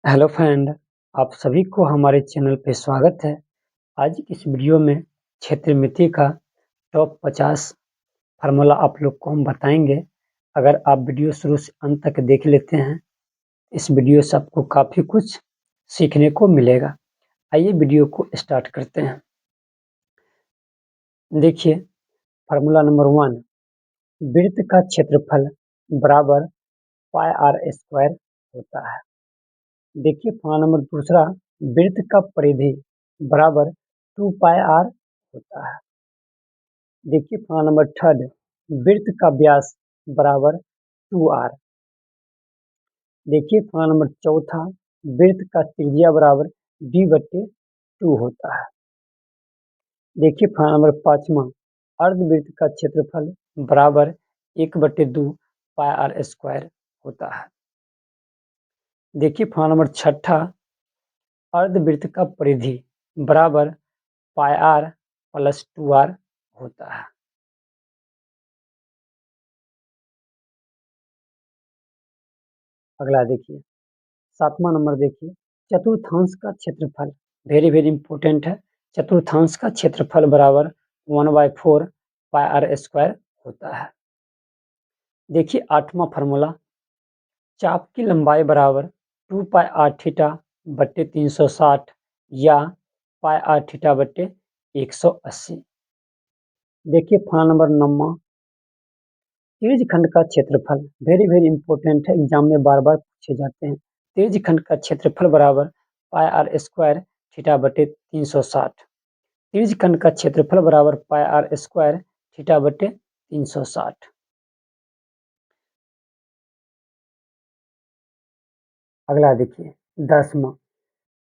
Hello friend, आप सभी को हमारे चैनल पे स्वागत है। आज की इस वीडियो में क्षेत्रमिति का टॉप 50 फार्मूला आप लोग को हम बताएंगे। अगर आप वीडियो शुरू से अंत तक देख लेते हैं, इस वीडियो से आपको काफ़ी कुछ सीखने को मिलेगा। आइए वीडियो को स्टार्ट करते हैं। देखिए, फार्मूला नंबर 1, वृत्त का क्षेत्रफल बराबर पाई आर स्क्वायर होता है। देखिए फार्मूला नंबर दूसरा, वृत्त का परिधि बराबर 2 पाई आर होता है। देखिए फार्मूला नंबर थर्ड, वृत्त का व्यास बराबर 2 आर। देखिए फार्मूला नंबर चौथा, वृत्त का त्रिज्या बराबर d/2 होता है। देखिए फार्मूला नंबर पांचवा, अर्धवृत्त का क्षेत्रफल बराबर 1/2 पाई आर स्क्वायर होता है। देखिए फार्मूला नंबर छठा, अर्धवृत्त का परिधि बराबर पाई आर प्लस 2r होता है। अगला देखिए, सातवां नंबर देखिए, चतुर्थांश का क्षेत्रफल वेरी वेरी इंपॉर्टेंट है। चतुर्थांश का क्षेत्रफल बराबर 1/4 पाई आर स्क्वायर होता है। देखिए आठवां फार्मूला, चाप की लंबाई बराबर 2 पाई आर थीटा बट्टे 360 या पाई आर थीटा बट्टे 180। देखिए फार्मूला नंबर 9, त्रिज्यखंड का क्षेत्रफल वेरी वेरी इंपॉर्टेंट है, एग्जाम में बार बार पूछे जाते हैं। त्रिज्यखंड का क्षेत्रफल बराबर पाई आर स्क्वायर थीटा बटे 360। त्रिज्यखंड का क्षेत्रफल बराबर पाई आर स्क्वायर थीटा बटे 360। अगला देखिए 10वां,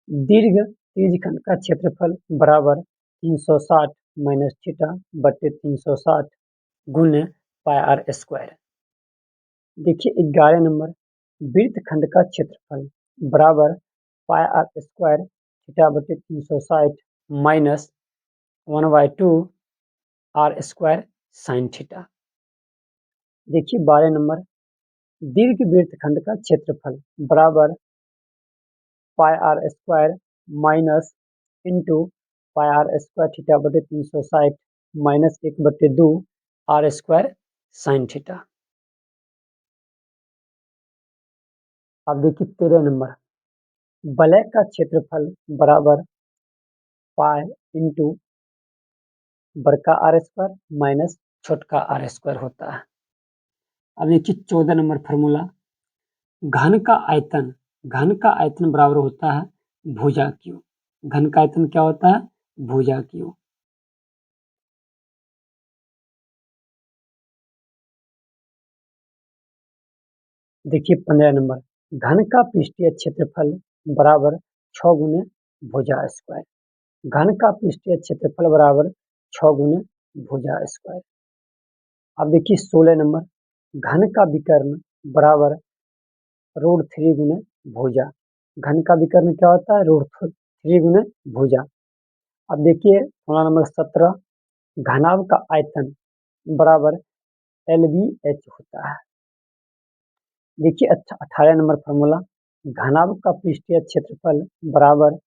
दीर्घ त्रिज्यखंड का क्षेत्रफल बराबर 360 माइनस थीटा बटे 360 गुने पाई आर स्क्वायर। देखिए 11 नंबर, वृत्तखंड का क्षेत्रफल बराबर पाई आर स्क्वायर थीटा बटे 360 minus 1/2 R square sine theta. देखिए 12 नंबर, दीर्घ वृत्तखंड का क्षेत्रफल बराबर pi R square minus into pi R square theta बटे 360 minus 1/2 R square sine theta. अब देखिए 13 नंबर, वलय का क्षेत्रफल बराबर पाई इंटू बड़का आर स्क्वायर माइनस छोटका आर स्क्वायर होता है। अब देखिए 14 नंबर फार्मूला, घन का आयतन बराबर होता है भुजा क्यू। घन का आयतन क्या होता है? भुजा क्यू। देखिए 15 नंबर, घन का पृष्ठीय क्षेत्रफल बराबर 6 गुने भुजा स्क्वायर। घन का पृष्ठीय क्षेत्रफल बराबर 6 गुने भुजा स्क्वायर। अब देखिए 16 नंबर, घन का विकर्ण बराबर √3 गुने भुजा। घन का विकर्ण क्या होता है? √3 गुने भुजा। अब देखिए फॉर्मूला नंबर 17, घनाभ का आयतन बराबर LBH होता है। देखिए 18 नंबर फार्मूला, घनाभ का पृष्ठीय क्षेत्रफल बराबर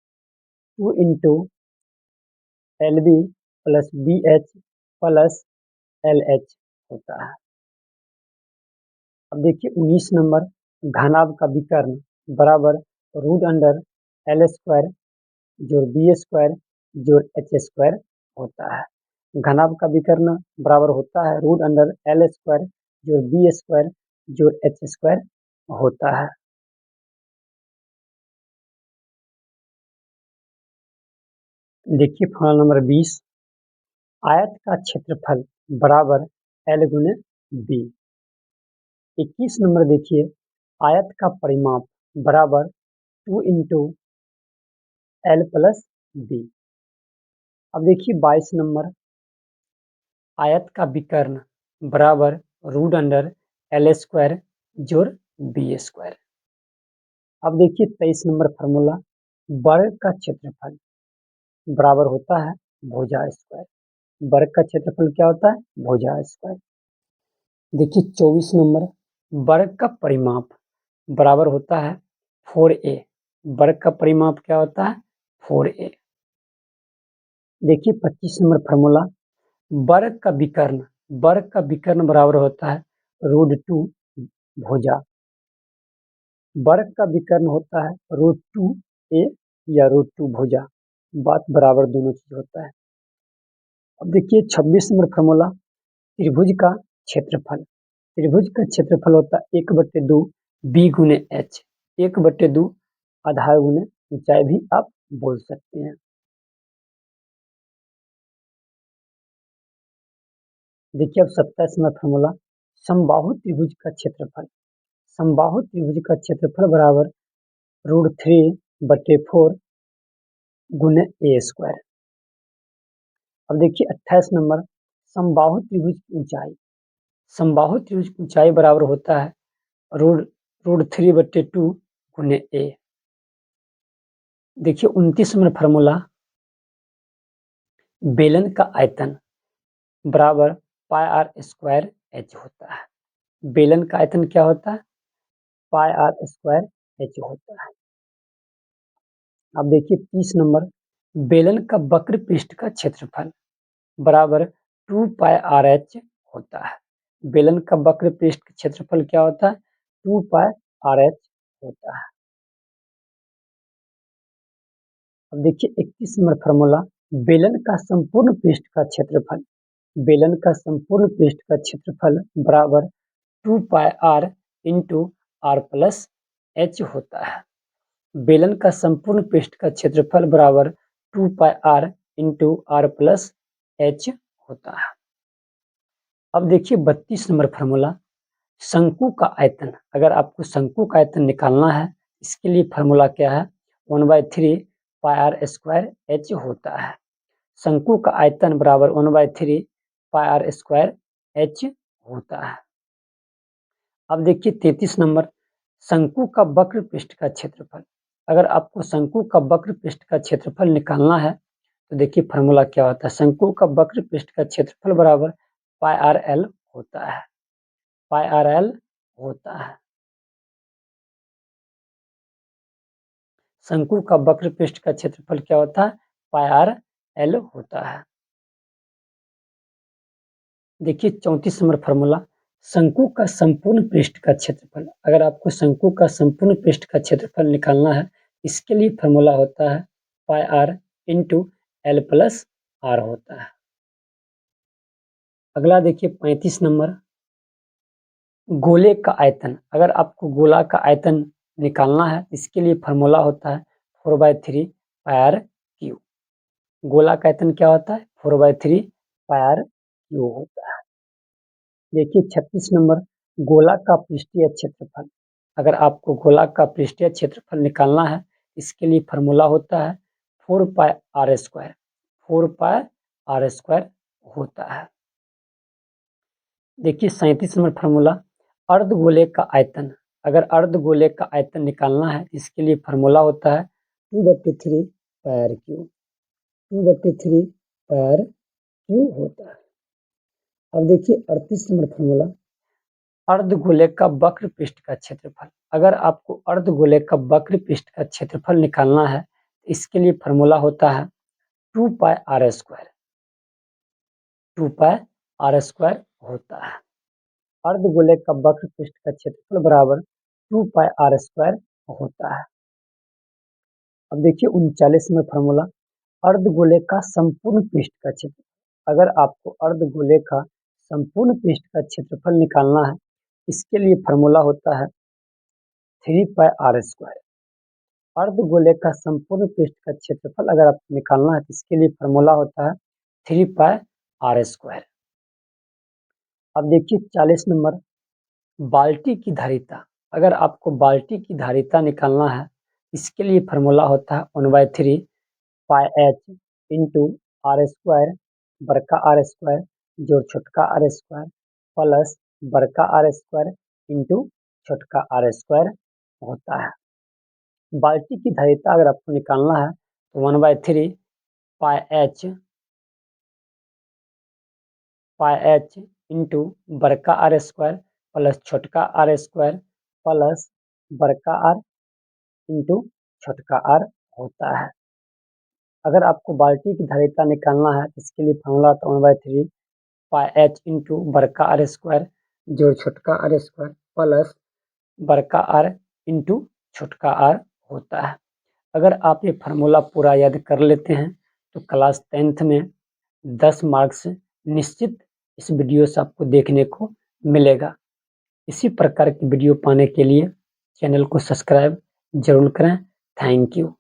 2 into LB plus BH plus LH होता है। अब देखिए 19 नंबर, घनाभ का विकर्ण बराबर √L स्क्वायर जोड़ बी स्क्वायर जोड़ एच स्क्वायर होता है। घनाभ का विकर्ण बराबर होता है √L स्क्वायर जोड़ बी स्क्वायर जोड़ एच स्क्वायर होता है। देखिए फॉर्मूला नंबर 20, आयत का क्षेत्रफल बराबर L गुने बी। 21 नंबर देखिए, आयत का परिमाप बराबर 2 इंटू एल प्लस बी। अब देखिए 22 नंबर, आयत का विकर्ण बराबर √L स्क्वायर जोड़ बी स्क्वायर। अब देखिए 23 नंबर फार्मूला, वर्ग का क्षेत्रफल बराबर होता है भुजा स्क्वायर। वर्ग का क्षेत्रफल क्या होता है? भुजा स्क्वायर। देखिए 24 नंबर, वर्ग का परिमाप बराबर होता है 4a। वर्ग का परिमाप क्या होता है 4a। देखिए 25 नंबर फार्मूला, वर्ग का विकर्ण बराबर होता है √2 भुजा। वर्ग का विकर्ण होता है √2a या √2 भुजा, बात बराबर दोनों चीज होता है। अब देखिए 26 नंबर फार्मूला, त्रिभुज का क्षेत्रफल। त्रिभुज का क्षेत्रफल होता है 1/2 b गुने h, 1/2 आधार गुने ऊंचाई भी आप बोल सकते हैं। देखिए अब 27 नंबर फार्मूला, समबाहु त्रिभुज का क्षेत्रफल। समबाहु त्रिभुज का क्षेत्रफल बराबर √3/4 गुने a²। अब देखिए 28 नंबर, समबाहु त्रिभुज की ऊंचाई। समबाहु त्रिभुज की ऊंचाई बराबर होता है √3/2 गुने a। देखिए 29 नंबर फार्मूला, बेलन का आयतन बराबर πr² होता है। बेलन का आयतन क्या होता है πr² होता है। अब देखिए 30 नंबर, बेलन का वक्र पृष्ठ का क्षेत्रफल बराबर 2πrh होता है। बेलन का वक्र पृष्ठ का क्षेत्रफल क्या होता है 2πrh होता है। अब देखिए 31 नंबर फार्मूला, बेलन का संपूर्ण पृष्ठ का क्षेत्रफल। बेलन का संपूर्ण पृष्ठ का क्षेत्रफल बराबर 2πr into r plus h होता है। बेलन का संपूर्ण पृष्ठ का क्षेत्रफल बराबर 2πr into r plus h होता है। अब देखिए 32 नंबर फार्मूला, शंकु का आयतन। अगर आपको शंकु का आयतन निकालना है, इसके लिए फार्मूला क्या है 1/3 πr² होता है। शंकु का आयतन बराबर 1/3 πr² होता है। अब देखिए 33 नंबर, शंकु का वक्र पृष्ठ का क्षेत्रफल। अगर आपको शंकु का वक्र पृष्ठ का क्षेत्रफल निकालना है तो देखिए फार्मूला क्या होता है, शंकु का वक्र पृष्ठ का क्षेत्रफल बराबर πrl होता है। πrl होता है। शंकु का वक्र पृष्ठ का क्षेत्रफल क्या होता है πrl होता है। देखिए 34 नंबर फार्मूला, शंकु का संपूर्ण पृष्ठ का क्षेत्रफल। अगर आपको शंकु का संपूर्ण पृष्ठ का क्षेत्रफल निकालना है, इसके लिए फार्मूला होता है πr into l plus r होता है। अगला देखिए 35 नंबर, गोले का आयतन। अगर आपको गोला का आयतन निकालना है, इसके लिए फार्मूला होता है 4/3 πr³। गोला का आयतन क्या होता है 4/3 πr³ होता है। देखिए 36 नंबर, गोला का पृष्ठीय क्षेत्रफल। अगर आपको गोला का पृष्ठीय क्षेत्रफल निकालना है, इसके लिए फार्मूला होता है 4πr²। 4πr² होता है। देखिए 37 नंबर फार्मूला, अर्धगोले का आयतन। अगर अर्धगोले का आयतन निकालना है, इसके लिए फार्मूला होता है 2/3 πr³। 2/3 πr³ होता है। अब देखिए 38 नंबर फार्मूला, अर्धगोले का वक्र पृष्ठ का क्षेत्रफल। अगर आपको अर्धगोले का वक्र पृष्ठ का क्षेत्रफल निकालना है, इसके लिए फार्मूला होता है 2πr²। 2πr² होता है। अर्धगोले का वक्र पृष्ठ का क्षेत्रफल बराबर 2πr² होता है। अब देखिए 39 में फार्मूला, अर्धगोले का संपूर्ण पृष्ठ का क्षेत्रफल। अगर आपको अर्धगोले का संपूर्ण पृष्ठ का क्षेत्रफल निकालना है, इसके लिए फार्मूला होता है 3πr²। अर्धगोले का संपूर्ण पृष्ठ का क्षेत्रफल अगर आपको निकालना है, तो इसके लिए फार्मूला होता है 3πr²। अब देखिए 40 नंबर, बाल्टी की धारिता। अगर आपको बाल्टी की धारिता निकालना है, इसके लिए फार्मूला होता है 1/3 πh इंटू r² बड़का r² जोड़ छोटका r² प्लस बड़का r² इंटू छोटका r² होता है। बाल्टी की धारिता अगर आपको निकालना है तो 1/3 πh इंटू बड़का r² प्लस छोटका r² प्लस बड़का r इंटू छोटका आर होता है। अगर आपको बाल्टी की धारिता निकालना है, इसके लिए फॉर्मूला था 1/3 पाई h इंटू बड़का आर स्क्वायर जो छोटका आर स्क्वायर प्लस बड़का आर इंटू छोटका आर होता है। अगर आप ये फार्मूला पूरा याद कर लेते हैं तो क्लास 10th में 10 मार्क्स निश्चित इस वीडियो से आपको देखने को मिलेगा। इसी प्रकार की वीडियो पाने के लिए चैनल को सब्सक्राइब जरूर करें। Thank you.